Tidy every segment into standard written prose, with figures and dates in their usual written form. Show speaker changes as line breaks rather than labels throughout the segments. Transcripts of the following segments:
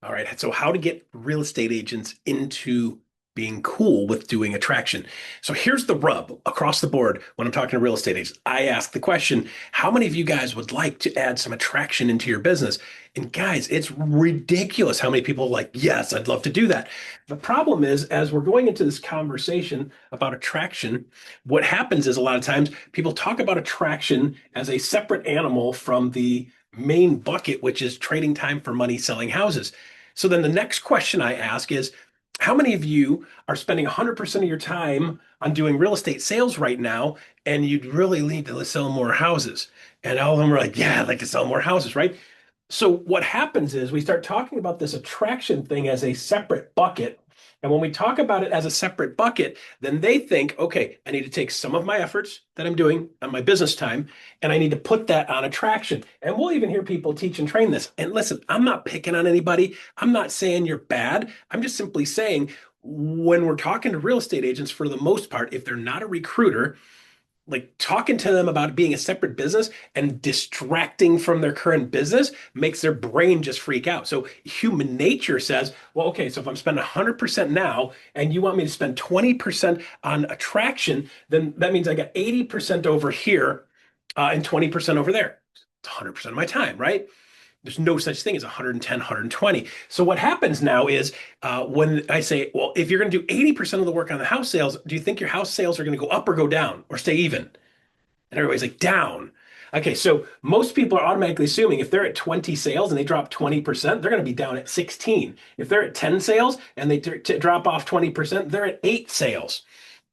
All right. So how to get real estate agents into being cool with doing attraction. So here's the rub across the board when I'm talking to real estate agents. I ask the question, how many of you guys would like to add some attraction into your business? And guys, it's ridiculous how many people are like, yes, I'd love to do that. The problem is, as we're going into this conversation about attraction, what happens is a lot of times people talk about attraction as a separate animal from the main bucket, which is trading time for money selling houses. So then the next question I ask is, how many of you are spending 100% of your time on doing real estate sales right now, and you'd really need to sell more houses? And all of them are like, yeah, I'd like to sell more houses, right? So what happens is we start talking about this attraction thing as a separate bucket. And when we talk about it as a separate bucket, then they think, okay, I need to take some of my efforts that I'm doing on my business time, and I need to put that on attraction. And we'll even hear people teach and train this. And listen, I'm not picking on anybody. I'm not saying you're bad. I'm just simply saying when we're talking to real estate agents, for the most part, if they're not a recruiter, like talking to them about being a separate business and distracting from their current business makes their brain just freak out. So human nature says, well, okay, so if I'm spending 100% now and you want me to spend 20% on attraction, then that means I got 80% over here and 20% over there. It's 100% of my time, right? There's no such thing as 110, 120. So what happens now is when I say, well, if you're going to do 80% of the work on the house sales, do you think your house sales are going to go up or go down or stay even? And everybody's like, down. Okay, so most people are automatically assuming if they're at 20 sales and they drop 20%, they're going to be down at 16. If they're at 10 sales and they drop off 20%, they're at 8 sales.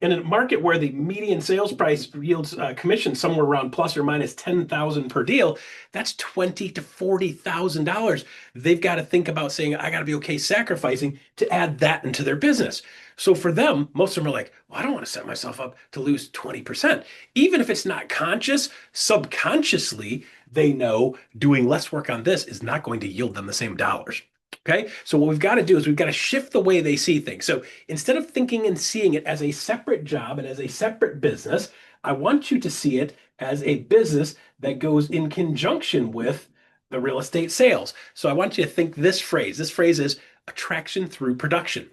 In a market where the median sales price yields commission somewhere around plus or minus 10,000 per deal, that's 20 to $40,000. They've got to think about saying, I got to be okay sacrificing to add that into their business. So for them, most of them are like, well, I don't want to set myself up to lose 20%. Even if it's not conscious, subconsciously, they know doing less work on this is not going to yield them the same dollars. Okay. So what we've got to do is we've got to shift the way they see things. So instead of thinking and seeing it as a separate job and as a separate business, I want you to see it as a business that goes in conjunction with the real estate sales. So I want you to think this phrase. This phrase is attraction through production.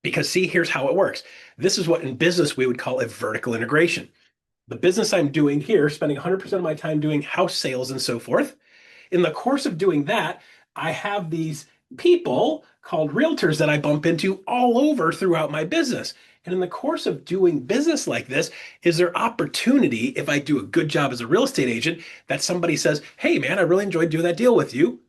Because see, here's how it works. This is what in business we would call a vertical integration. The business I'm doing here, spending 100% of my time doing house sales and so forth. In the course of doing that, I have these people called realtors that I bump into all over throughout my business. And in the course of doing business like this, is there opportunity, if I do a good job as a real estate agent, that somebody says, hey, man, I really enjoyed doing that deal with you.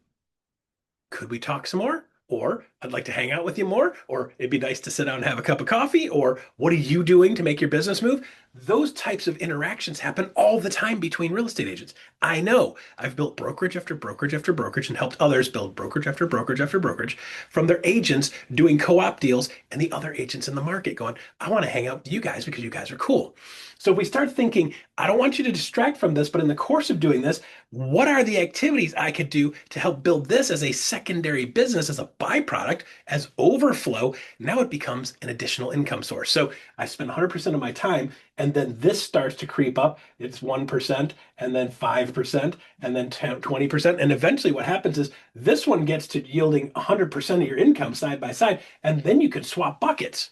Could we talk some more? Or I'd like to hang out with you more. Or it'd be nice to sit down and have a cup of coffee. Or what are you doing to make your business move? Those types of interactions happen all the time between real estate agents. I know I've built brokerage after brokerage after brokerage and helped others build brokerage after brokerage after brokerage from their agents doing co-op deals and the other agents in the market going, I want to hang out with you guys because you guys are cool. So if we start thinking, I don't want you to distract from this, but in the course of doing this, what are the activities I could do to help build this as a secondary business, as a byproduct, as overflow? Now it becomes an additional income source. So I spend 100% of my time, and then this starts to creep up. It's 1%, and then 5%, and then 20%. And eventually what happens is this one gets to yielding 100% of your income side by side, and then you can swap buckets,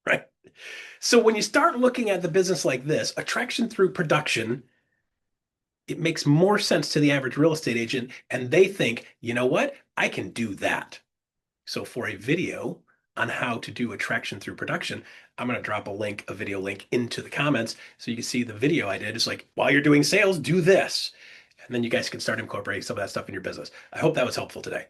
right? So when you start looking at the business like this, attraction through production, it makes more sense to the average real estate agent. And they think, you know what? I can do that. So for a video on how to do attraction through production, I'm going to drop a link, a video link into the comments so you can see the video I did. It's like, while you're doing sales, do this. And then you guys can start incorporating some of that stuff in your business. I hope that was helpful today.